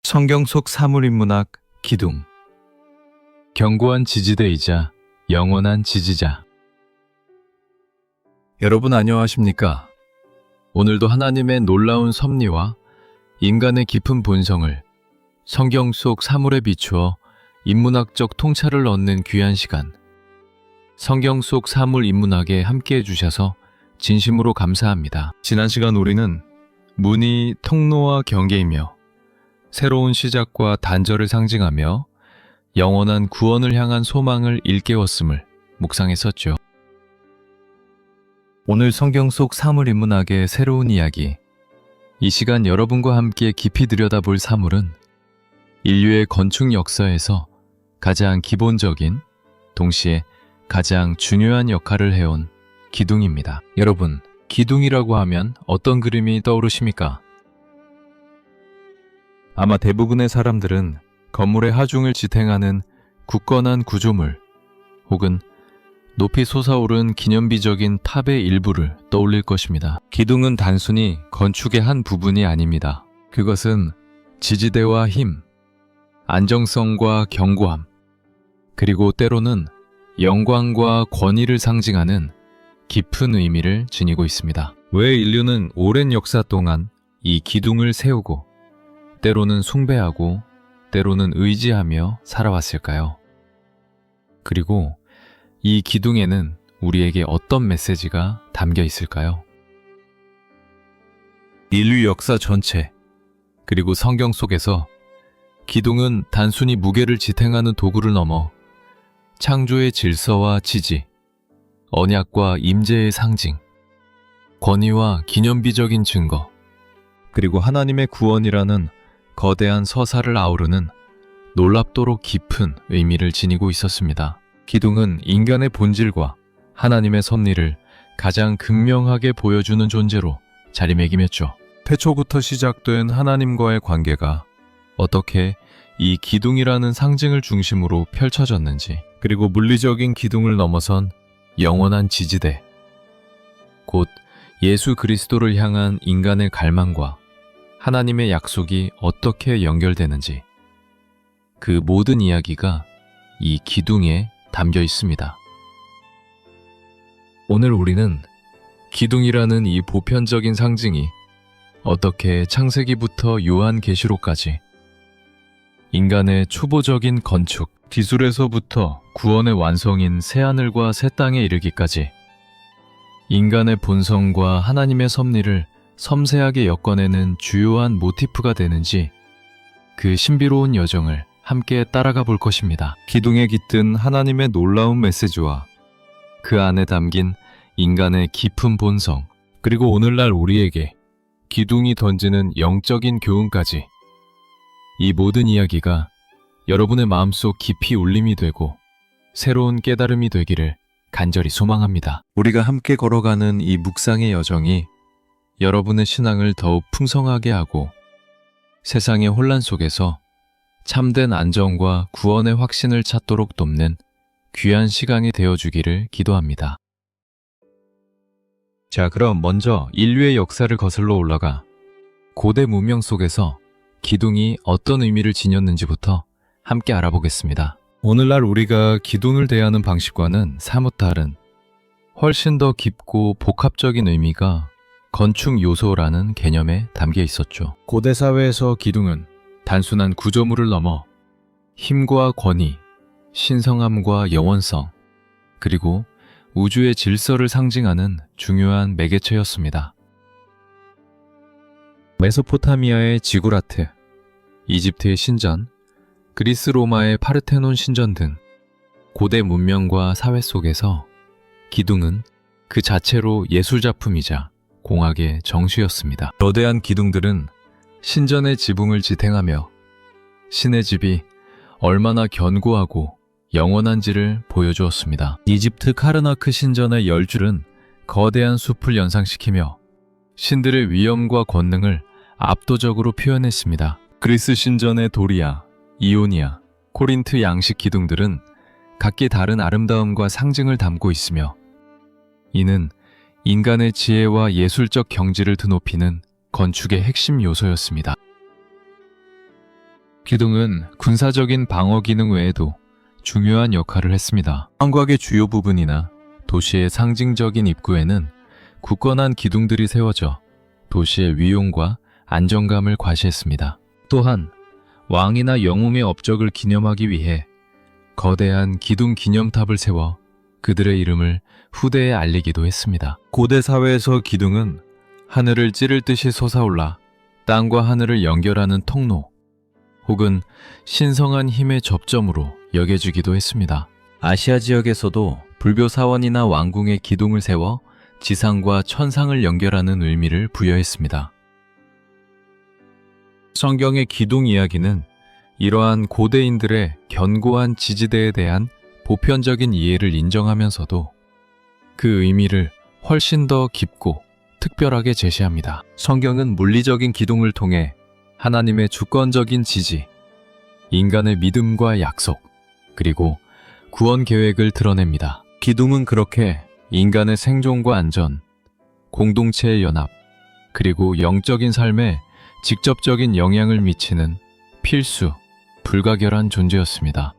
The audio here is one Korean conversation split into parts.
성경 속 사물인문학 기둥. 견고한 지지대이자 영원한 지지자. 여러분 안녕하십니까? 오늘도 하나님의 놀라운 섭리와 인간의 깊은 본성을 성경 속 사물에 비추어 인문학적 통찰을 얻는 귀한 시간, 성경 속 사물 인문학에 함께해 주셔서 진심으로 감사합니다. 지난 시간 우리는 문이 통로와 경계이며 새로운 시작과 단절을 상징하며 영원한 구원을 향한 소망을 일깨웠음을 묵상했었죠. 오늘 성경 속 사물인문학의 새로운 이야기, 이 시간 여러분과 함께 깊이 들여다볼 사물은 인류의 건축 역사에서 가장 기본적인, 동시에 가장 중요한 역할을 해온 기둥입니다. 여러분, 기둥이라고 하면 어떤 그림이 떠오르십니까? 아마 대부분의 사람들은 건물의 하중을 지탱하는 굳건한 구조물 혹은 높이 솟아오른 기념비적인 탑의 일부를 떠올릴 것입니다. 기둥은 단순히 건축의 한 부분이 아닙니다. 그것은 지지대와 힘, 안정성과 견고함, 그리고 때로는 영광과 권위를 상징하는 깊은 의미를 지니고 있습니다. 왜 인류는 오랜 역사 동안 이 기둥을 세우고 때로는 숭배하고 때로는 의지하며 살아왔을까요? 그리고 이 기둥에는 우리에게 어떤 메시지가 담겨 있을까요? 인류 역사 전체, 그리고 성경 속에서 기둥은 단순히 무게를 지탱하는 도구를 넘어 창조의 질서와 지지, 언약과 임재의 상징, 권위와 기념비적인 증거, 그리고 하나님의 구원이라는 거대한 서사를 아우르는 놀랍도록 깊은 의미를 지니고 있었습니다. 기둥은 인간의 본질과 하나님의 섭리를 가장 극명하게 보여주는 존재로 자리매김했죠. 태초부터 시작된 하나님과의 관계가 어떻게 이 기둥이라는 상징을 중심으로 펼쳐졌는지, 그리고 물리적인 기둥을 넘어선 영원한 지지대, 곧 예수 그리스도를 향한 인간의 갈망과 하나님의 약속이 어떻게 연결되는지, 그 모든 이야기가 이 기둥에 담겨 있습니다. 오늘 우리는 기둥이라는 이 보편적인 상징이 어떻게 창세기부터 요한계시록까지 인간의 초보적인 건축, 기술에서부터 구원의 완성인 새하늘과 새 땅에 이르기까지 인간의 본성과 하나님의 섭리를 섬세하게 엮어내는 주요한 모티프가 되는지, 그 신비로운 여정을 함께 따라가 볼 것입니다. 기둥에 깃든 하나님의 놀라운 메시지와 그 안에 담긴 인간의 깊은 본성, 그리고 오늘날 우리에게 기둥이 던지는 영적인 교훈까지, 이 모든 이야기가 여러분의 마음속 깊이 울림이 되고 새로운 깨달음이 되기를 간절히 소망합니다. 우리가 함께 걸어가는 이 묵상의 여정이 여러분의 신앙을 더욱 풍성하게 하고 세상의 혼란 속에서 참된 안정과 구원의 확신을 찾도록 돕는 귀한 시간이 되어주기를 기도합니다. 자, 그럼 먼저 인류의 역사를 거슬러 올라가 고대 문명 속에서 기둥이 어떤 의미를 지녔는지부터 함께 알아보겠습니다. 오늘날 우리가 기둥을 대하는 방식과는 사뭇 다른, 훨씬 더 깊고 복합적인 의미가 건축 요소라는 개념에 담겨 있었죠. 고대 사회에서 기둥은 단순한 구조물을 넘어 힘과 권위, 신성함과 영원성, 그리고 우주의 질서를 상징하는 중요한 매개체였습니다. 메소포타미아의 지구라트, 이집트의 신전, 그리스 로마의 파르테논 신전 등 고대 문명과 사회 속에서 기둥은 그 자체로 예술작품이자 공학의 정수였습니다. 거대한 기둥들은 신전의 지붕을 지탱하며 신의 집이 얼마나 견고하고 영원한지를 보여주었습니다. 이집트 카르나크 신전의 10줄은 거대한 숲을 연상시키며 신들의 위엄과 권능을 압도적으로 표현했습니다. 그리스 신전의 도리아, 이오니아, 코린트 양식 기둥들은 각기 다른 아름다움과 상징을 담고 있으며, 이는 인간의 지혜와 예술적 경지를 드높이는 건축의 핵심 요소였습니다. 기둥은 군사적인 방어 기능 외에도 중요한 역할을 했습니다. 성곽의 주요 부분이나 도시의 상징적인 입구에는 굳건한 기둥들이 세워져 도시의 위용과 안정감을 과시했습니다. 또한 왕이나 영웅의 업적을 기념하기 위해 거대한 기둥 기념탑을 세워 그들의 이름을 후대에 알리기도 했습니다. 고대 사회에서 기둥은 하늘을 찌를 듯이 솟아올라 땅과 하늘을 연결하는 통로 혹은 신성한 힘의 접점으로 여겨지기도 했습니다. 아시아 지역에서도 불교 사원이나 왕궁에 기둥을 세워 지상과 천상을 연결하는 의미를 부여했습니다. 성경의 기둥 이야기는 이러한 고대인들의 견고한 지지대에 대한 보편적인 이해를 인정하면서도 그 의미를 훨씬 더 깊고 특별하게 제시합니다. 성경은 물리적인 기둥을 통해 하나님의 주권적인 지지, 인간의 믿음과 약속, 그리고 구원 계획을 드러냅니다. 기둥은 그렇게 인간의 생존과 안전, 공동체의 연합, 그리고 영적인 삶에 직접적인 영향을 미치는 필수, 불가결한 존재였습니다.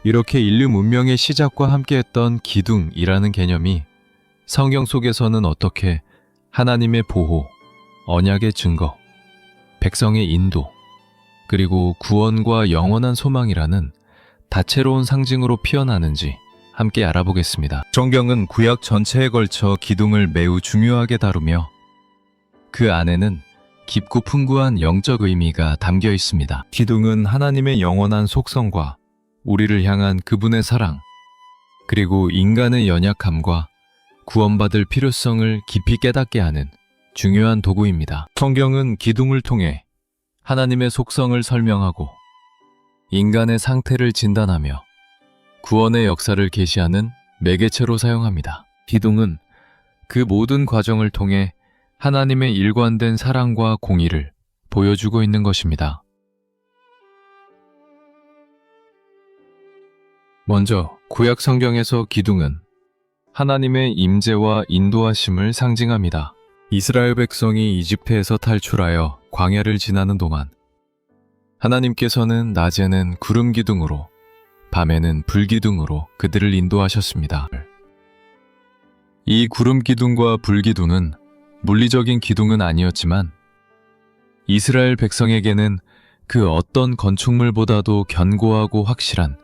이렇게 인류 문명의 시작과 함께했던 기둥이라는 개념이 성경 속에서는 어떻게 하나님의 보호, 언약의 증거, 백성의 인도, 그리고 구원과 영원한 소망이라는 다채로운 상징으로 피어나는지 함께 알아보겠습니다. 성경은 구약 전체에 걸쳐 기둥을 매우 중요하게 다루며 그 안에는 깊고 풍부한 영적 의미가 담겨 있습니다. 기둥은 하나님의 영원한 속성과 우리를 향한 그분의 사랑, 그리고 인간의 연약함과 구원받을 필요성을 깊이 깨닫게 하는 중요한 도구입니다. 성경은 기둥을 통해 하나님의 속성을 설명하고 인간의 상태를 진단하며 구원의 역사를 계시하는 매개체로 사용합니다. 기둥은 그 모든 과정을 통해 하나님의 일관된 사랑과 공의를 보여주고 있는 것입니다. 먼저 구약 성경에서 기둥은 하나님의 임재와 인도하심을 상징합니다. 이스라엘 백성이 이집트에서 탈출하여 광야를 지나는 동안 하나님께서는 낮에는 구름 기둥으로 밤에는 불 기둥으로 그들을 인도하셨습니다. 이 구름 기둥과 불 기둥은 물리적인 기둥은 아니었지만 이스라엘 백성에게는 그 어떤 건축물보다도 견고하고 확실한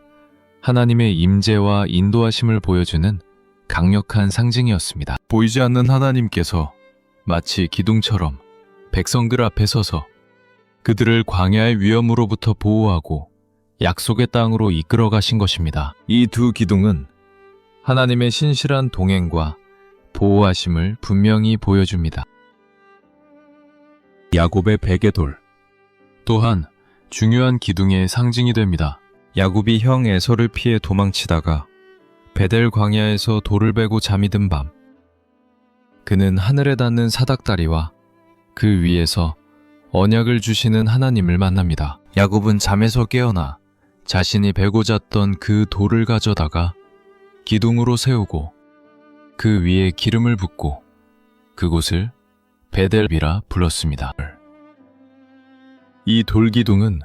하나님의 임재와 인도하심을 보여주는 강력한 상징이었습니다. 보이지 않는 하나님께서 마치 기둥처럼 백성들 앞에 서서 그들을 광야의 위험으로부터 보호하고 약속의 땅으로 이끌어 가신 것입니다. 이 두 기둥은 하나님의 신실한 동행과 보호하심을 분명히 보여줍니다. 야곱의 베개 돌 또한 중요한 기둥의 상징이 됩니다. 야곱이 형 에서를 피해 도망치다가 베델 광야에서 돌을 베고 잠이 든 밤, 그는 하늘에 닿는 사닥다리와 그 위에서 언약을 주시는 하나님을 만납니다. 야곱은 잠에서 깨어나 자신이 베고 잤던 그 돌을 가져다가 기둥으로 세우고 그 위에 기름을 붓고 그곳을 베델이라 불렀습니다. 이 돌기둥은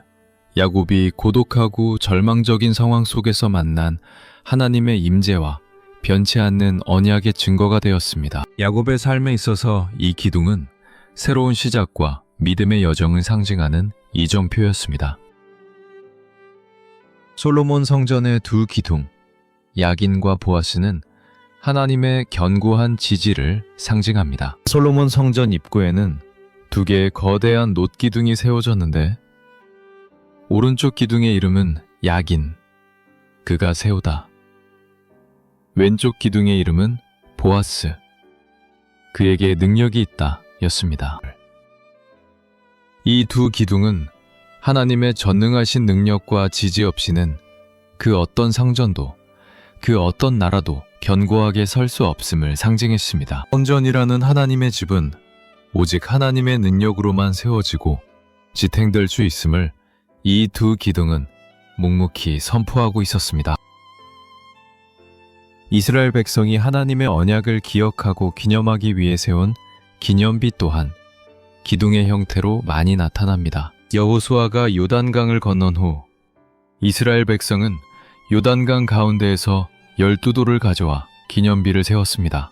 야곱이 고독하고 절망적인 상황 속에서 만난 하나님의 임재와 변치 않는 언약의 증거가 되었습니다. 야곱의 삶에 있어서 이 기둥은 새로운 시작과 믿음의 여정을 상징하는 이정표였습니다. 솔로몬 성전의 두 기둥, 야긴과 보아스는 하나님의 견고한 지지를 상징합니다. 솔로몬 성전 입구에는 두 개의 거대한 놋기둥이 세워졌는데 오른쪽 기둥의 이름은 야긴, 그가 세우다. 왼쪽 기둥의 이름은 보아스, 그에게 능력이 있다 였습니다. 이 두 기둥은 하나님의 전능하신 능력과 지지 없이는 그 어떤 성전도 그 어떤 나라도 견고하게 설 수 없음을 상징했습니다. 성전이라는 하나님의 집은 오직 하나님의 능력으로만 세워지고 지탱될 수 있음을 이 두 기둥은 묵묵히 선포하고 있었습니다. 이스라엘 백성이 하나님의 언약을 기억하고 기념하기 위해 세운 기념비 또한 기둥의 형태로 많이 나타납니다. 여호수아가 요단강을 건넌 후 이스라엘 백성은 요단강 가운데에서 12돌을 가져와 기념비를 세웠습니다.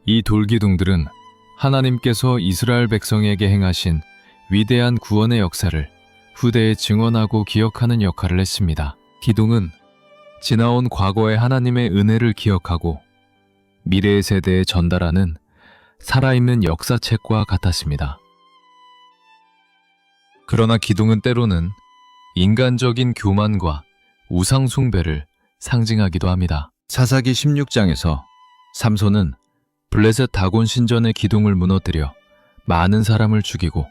이 돌기둥들은 하나님께서 이스라엘 백성에게 행하신 위대한 구원의 역사를 후대에 증언하고 기억하는 역할을 했습니다. 기둥은 지나온 과거의 하나님의 은혜를 기억하고 미래의 세대에 전달하는 살아있는 역사책과 같았습니다. 그러나 기둥은 때로는 인간적인 교만과 우상 숭배를 상징하기도 합니다. 사사기 16장에서 삼손은 블레셋 다곤 신전의 기둥을 무너뜨려 많은 사람을 죽이고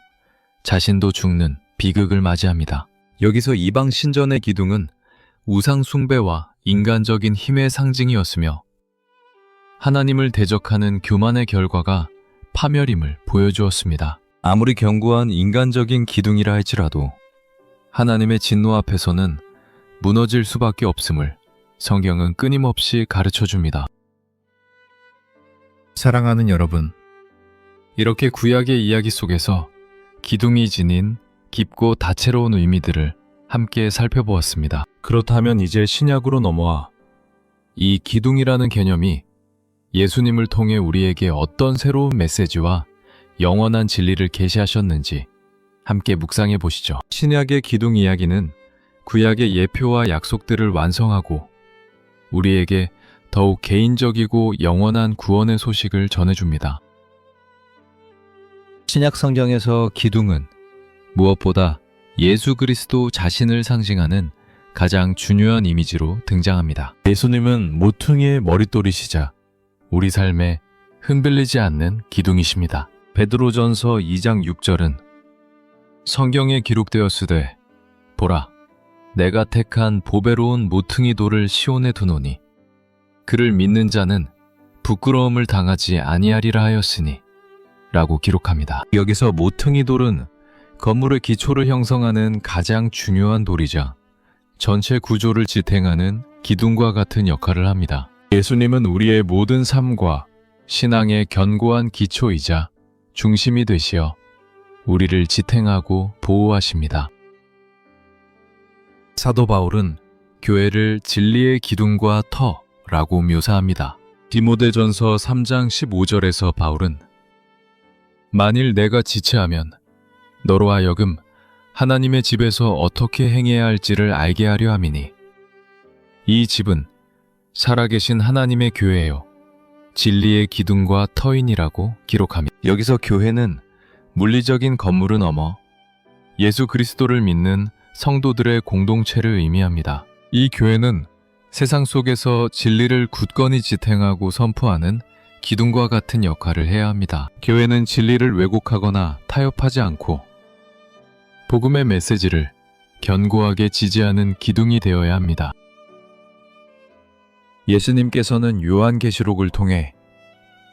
자신도 죽는 비극을 맞이합니다. 여기서 이방 신전의 기둥은 우상 숭배와 인간적인 힘의 상징이었으며 하나님을 대적하는 교만의 결과가 파멸임을 보여주었습니다. 아무리 견고한 인간적인 기둥이라 할지라도 하나님의 진노 앞에서는 무너질 수밖에 없음을 성경은 끊임없이 가르쳐줍니다. 사랑하는 여러분, 이렇게 구약의 이야기 속에서 기둥이 지닌 깊고 다채로운 의미들을 함께 살펴보았습니다. 그렇다면 이제 신약으로 넘어와 이 기둥이라는 개념이 예수님을 통해 우리에게 어떤 새로운 메시지와 영원한 진리를 계시하셨는지 함께 묵상해 보시죠. 신약의 기둥 이야기는 구약의 예표와 약속들을 완성하고 우리에게 더욱 개인적이고 영원한 구원의 소식을 전해줍니다. 신약 성경에서 기둥은 무엇보다 예수 그리스도 자신을 상징하는 가장 중요한 이미지로 등장합니다. 예수님은 모퉁이의 머릿돌이시자 우리 삶에 흔들리지 않는 기둥이십니다. 베드로전서 2장 6절은 성경에 기록되었으되 보라 내가 택한 보배로운 모퉁이 돌을 시온에 두노니 그를 믿는 자는 부끄러움을 당하지 아니하리라 하였으니 라고 기록합니다. 여기서 모퉁이 돌은 건물의 기초를 형성하는 가장 중요한 돌이자 전체 구조를 지탱하는 기둥과 같은 역할을 합니다. 예수님은 우리의 모든 삶과 신앙의 견고한 기초이자 중심이 되시어 우리를 지탱하고 보호하십니다. 사도 바울은 교회를 진리의 기둥과 터라고 묘사합니다. 디모데전서 3장 15절에서 바울은 만일 내가 지체하면 너로 하여금 하나님의 집에서 어떻게 행해야 할지를 알게 하려 함이니 이 집은 살아계신 하나님의 교회요 진리의 기둥과 터인이라고 기록합니다. 여기서 교회는 물리적인 건물을 넘어 예수 그리스도를 믿는 성도들의 공동체를 의미합니다. 이 교회는 세상 속에서 진리를 굳건히 지탱하고 선포하는 기둥과 같은 역할을 해야 합니다. 교회는 진리를 왜곡하거나 타협하지 않고 복음의 메시지를 견고하게 지지하는 기둥이 되어야 합니다. 예수님께서는 요한계시록을 통해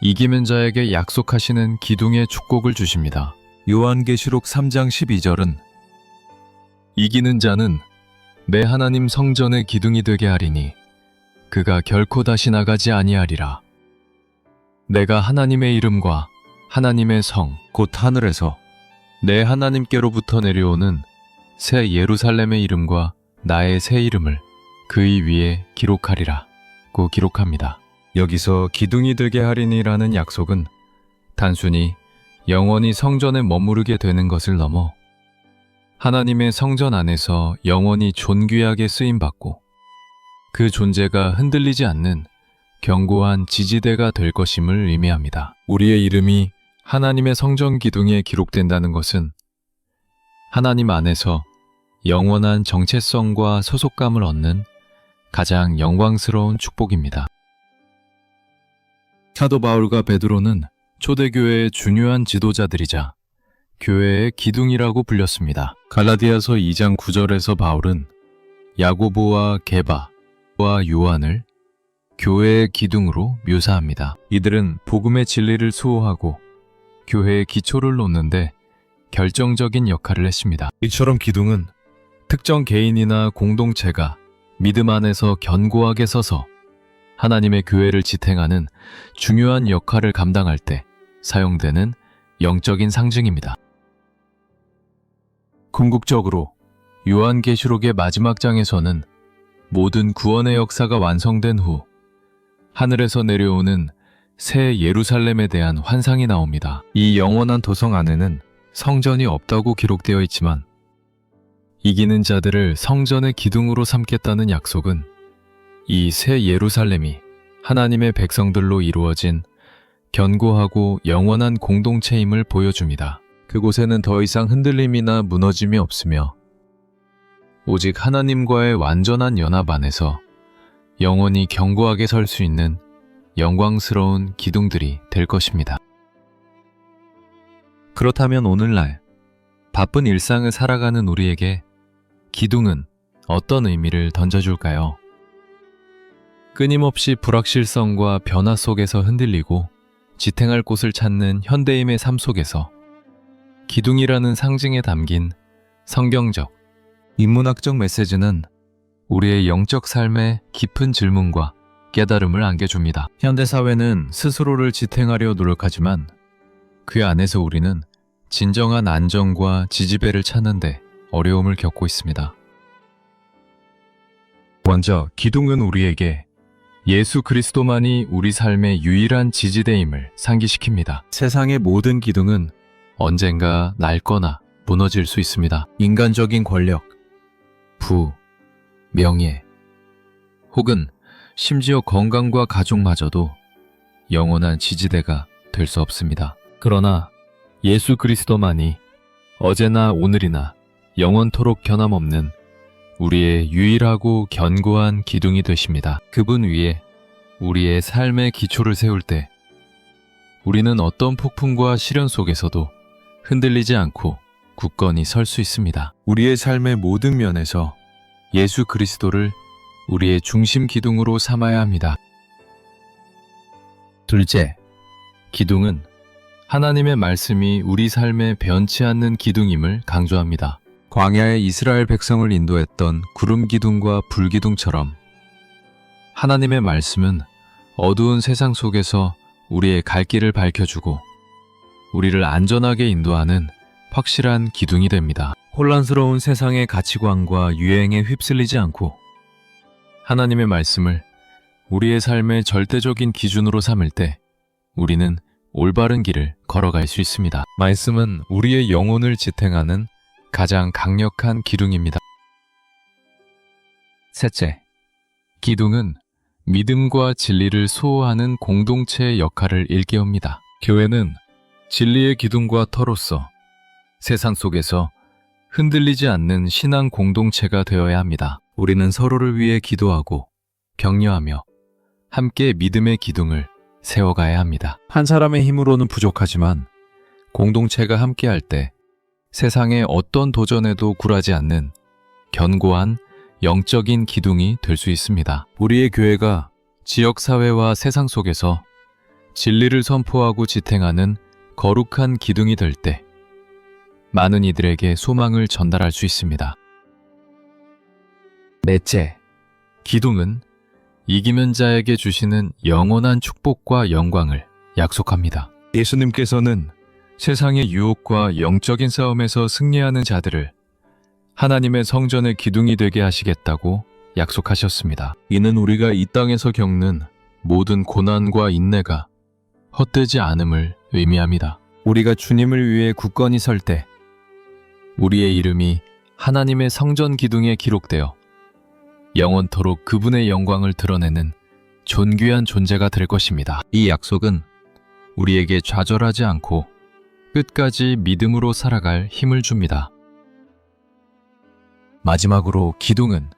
이기는 자에게 약속하시는 기둥의 축복을 주십니다. 요한계시록 3장 12절은 이기는 자는 내 하나님 성전의 기둥이 되게 하리니 그가 결코 다시 나가지 아니하리라. 내가 하나님의 이름과 하나님의 성 곧 하늘에서 내 하나님께로부터 내려오는 새 예루살렘의 이름과 나의 새 이름을 그의 위에 기록하리라 고 기록합니다. 여기서 기둥이 되게 하리니라는 약속은 단순히 영원히 성전에 머무르게 되는 것을 넘어 하나님의 성전 안에서 영원히 존귀하게 쓰임받고 그 존재가 흔들리지 않는 견고한 지지대가 될 것임을 의미합니다. 우리의 이름이 하나님의 성전 기둥에 기록된다는 것은 하나님 안에서 영원한 정체성과 소속감을 얻는 가장 영광스러운 축복입니다. 사도 바울과 베드로는 초대교회의 중요한 지도자들이자 교회의 기둥이라고 불렸습니다. 갈라디아서 2장 9절에서 바울은 야고보와 게바와 요한을 교회의 기둥으로 묘사합니다. 이들은 복음의 진리를 수호하고 교회의 기초를 놓는데 결정적인 역할을 했습니다. 이처럼 기둥은 특정 개인이나 공동체가 믿음 안에서 견고하게 서서 하나님의 교회를 지탱하는 중요한 역할을 감당할 때 사용되는 영적인 상징입니다. 궁극적으로 요한계시록의 마지막 장에서는 모든 구원의 역사가 완성된 후 하늘에서 내려오는 새 예루살렘에 대한 환상이 나옵니다. 이 영원한 도성 안에는 성전이 없다고 기록되어 있지만 이기는 자들을 성전의 기둥으로 삼겠다는 약속은 이 새 예루살렘이 하나님의 백성들로 이루어진 견고하고 영원한 공동체임을 보여줍니다. 그곳에는 더 이상 흔들림이나 무너짐이 없으며 오직 하나님과의 완전한 연합 안에서 영원히 견고하게 설 수 있는 영광스러운 기둥들이 될 것입니다. 그렇다면 오늘날 바쁜 일상을 살아가는 우리에게 기둥은 어떤 의미를 던져줄까요? 끊임없이 불확실성과 변화 속에서 흔들리고 지탱할 곳을 찾는 현대인의 삶 속에서 기둥이라는 상징에 담긴 성경적, 인문학적 메시지는 우리의 영적 삶에 깊은 질문과 깨달음을 안겨줍니다. 현대사회는 스스로를 지탱하려 노력하지만 그 안에서 우리는 진정한 안정과 지지배를 찾는데 어려움을 겪고 있습니다. 먼저 기둥은 우리에게 예수 그리스도만이 우리 삶의 유일한 지지대임을 상기시킵니다. 세상의 모든 기둥은 언젠가 낡거나 무너질 수 있습니다. 인간적인 권력, 부, 명예, 혹은 심지어 건강과 가족마저도 영원한 지지대가 될 수 없습니다. 그러나 예수 그리스도만이 어제나 오늘이나 영원토록 변함없는 우리의 유일하고 견고한 기둥이 되십니다. 그분 위에 우리의 삶의 기초를 세울 때 우리는 어떤 폭풍과 시련 속에서도 흔들리지 않고 굳건히 설 수 있습니다. 우리의 삶의 모든 면에서 예수 그리스도를 우리의 중심 기둥으로 삼아야 합니다. 둘째, 기둥은 하나님의 말씀이 우리 삶에 변치 않는 기둥임을 강조합니다. 광야의 이스라엘 백성을 인도했던 구름 기둥과 불 기둥처럼 하나님의 말씀은 어두운 세상 속에서 우리의 갈 길을 밝혀주고 우리를 안전하게 인도하는 확실한 기둥이 됩니다. 혼란스러운 세상의 가치관과 유행에 휩쓸리지 않고 하나님의 말씀을 우리의 삶의 절대적인 기준으로 삼을 때 우리는 올바른 길을 걸어갈 수 있습니다. 말씀은 우리의 영혼을 지탱하는 가장 강력한 기둥입니다. 셋째, 기둥은 믿음과 진리를 수호하는 공동체의 역할을 일깨웁니다. 교회는 진리의 기둥과 터로서 세상 속에서 흔들리지 않는 신앙 공동체가 되어야 합니다. 우리는 서로를 위해 기도하고 격려하며 함께 믿음의 기둥을 세워가야 합니다. 한 사람의 힘으로는 부족하지만 공동체가 함께할 때 세상의 어떤 도전에도 굴하지 않는 견고한 영적인 기둥이 될 수 있습니다. 우리의 교회가 지역사회와 세상 속에서 진리를 선포하고 지탱하는 거룩한 기둥이 될 때 많은 이들에게 소망을 전달할 수 있습니다. 넷째, 기둥은 이기는 자에게 주시는 영원한 축복과 영광을 약속합니다. 예수님께서는 세상의 유혹과 영적인 싸움에서 승리하는 자들을 하나님의 성전의 기둥이 되게 하시겠다고 약속하셨습니다. 이는 우리가 이 땅에서 겪는 모든 고난과 인내가 헛되지 않음을 의미합니다. 우리가 주님을 위해 굳건히 설 때 우리의 이름이 하나님의 성전 기둥에 기록되어 영원토록 그분의 영광을 드러내는 존귀한 존재가 될 것입니다. 이 약속은 우리에게 좌절하지 않고 끝까지 믿음으로 살아갈 힘을 줍니다. 마지막으로 기둥은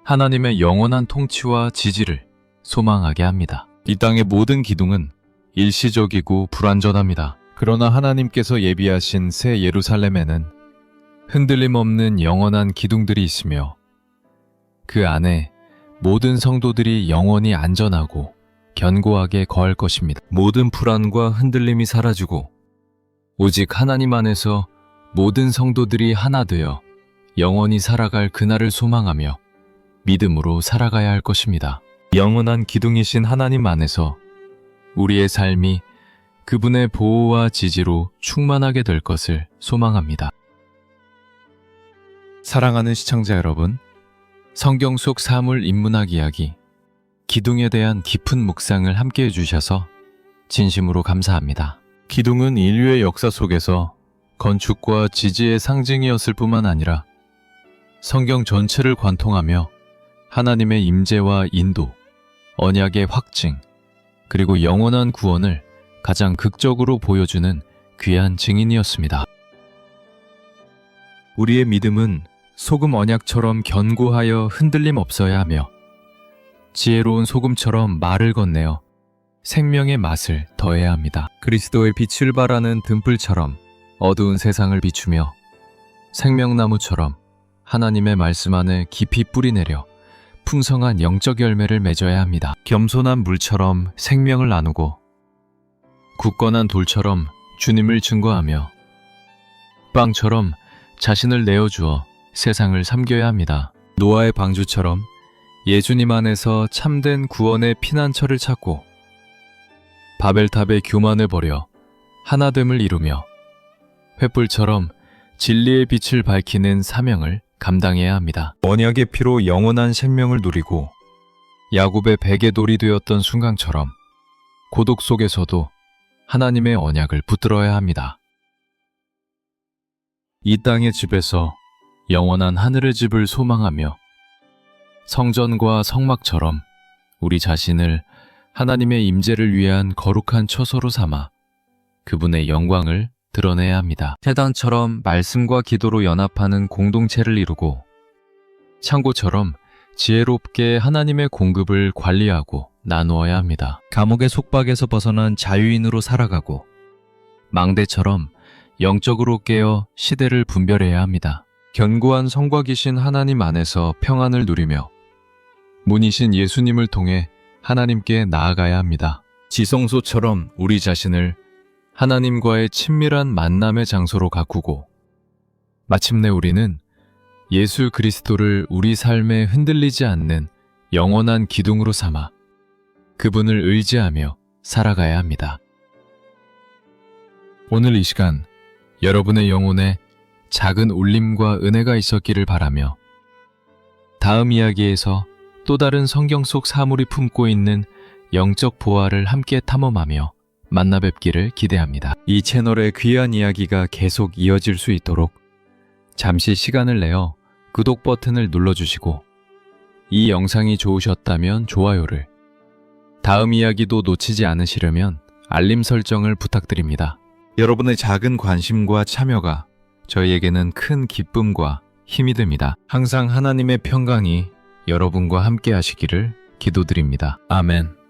하나님의 영원한 통치와 지지를 소망하게 합니다. 이 땅의 모든 기둥은 일시적이고 불완전합니다. 그러나 하나님께서 예비하신 새 예루살렘에는 흔들림 없는 영원한 기둥들이 있으며 그 안에 모든 성도들이 영원히 안전하고 견고하게 거할 것입니다. 모든 불안과 흔들림이 사라지고 오직 하나님 안에서 모든 성도들이 하나 되어 영원히 살아갈 그날을 소망하며 믿음으로 살아가야 할 것입니다. 영원한 기둥이신 하나님 안에서 우리의 삶이 그분의 보호와 지지로 충만하게 될 것을 소망합니다. 사랑하는 시청자 여러분, 성경 속 사물 인문학 이야기, 기둥에 대한 깊은 묵상을 함께 해주셔서 진심으로 감사합니다. 기둥은 인류의 역사 속에서 건축과 지지의 상징이었을 뿐만 아니라 성경 전체를 관통하며 하나님의 임재와 인도, 언약의 확증, 그리고 영원한 구원을 가장 극적으로 보여주는 귀한 증인이었습니다. 우리의 믿음은 소금 언약처럼 견고하여 흔들림 없어야 하며 지혜로운 소금처럼 말을 건네어 생명의 맛을 더해야 합니다. 그리스도의 빛을 발하는 등불처럼 어두운 세상을 비추며 생명나무처럼 하나님의 말씀 안에 깊이 뿌리내려 풍성한 영적 열매를 맺어야 합니다. 겸손한 물처럼 생명을 나누고 굳건한 돌처럼 주님을 증거하며 빵처럼 자신을 내어주어 세상을 삼겨야 합니다. 노아의 방주처럼 예수님 안에서 참된 구원의 피난처를 찾고 바벨탑의 교만을 버려 하나됨을 이루며 횃불처럼 진리의 빛을 밝히는 사명을 감당해야 합니다. 언약의 피로 영원한 생명을 누리고 야곱의 베개 돌이 되었던 순간처럼 고독 속에서도 하나님의 언약을 붙들어야 합니다. 이 땅의 집에서 영원한 하늘의 집을 소망하며 성전과 성막처럼 우리 자신을 하나님의 임재를 위한 거룩한 처소로 삼아 그분의 영광을 드러내야 합니다. 태단처럼 말씀과 기도로 연합하는 공동체를 이루고 창고처럼 지혜롭게 하나님의 공급을 관리하고 나누어야 합니다. 감옥의 속박에서 벗어난 자유인으로 살아가고 망대처럼 영적으로 깨어 시대를 분별해야 합니다. 견고한 성과 기신 하나님 안에서 평안을 누리며 문이신 예수님을 통해 하나님께 나아가야 합니다. 지성소처럼 우리 자신을 하나님과의 친밀한 만남의 장소로 가꾸고 마침내 우리는 예수 그리스도를 우리 삶에 흔들리지 않는 영원한 기둥으로 삼아 그분을 의지하며 살아가야 합니다. 오늘 이 시간 여러분의 영혼에 작은 울림과 은혜가 있었기를 바라며 다음 이야기에서 또 다른 성경 속 사물이 품고 있는 영적 보화를 함께 탐험하며 만나 뵙기를 기대합니다. 이 채널의 귀한 이야기가 계속 이어질 수 있도록 잠시 시간을 내어 구독 버튼을 눌러주시고 이 영상이 좋으셨다면 좋아요를, 다음 이야기도 놓치지 않으시려면 알림 설정을 부탁드립니다. 여러분의 작은 관심과 참여가 저희에게는 큰 기쁨과 힘이 됩니다. 항상 하나님의 평강이 여러분과 함께 하시기를 기도드립니다. 아멘.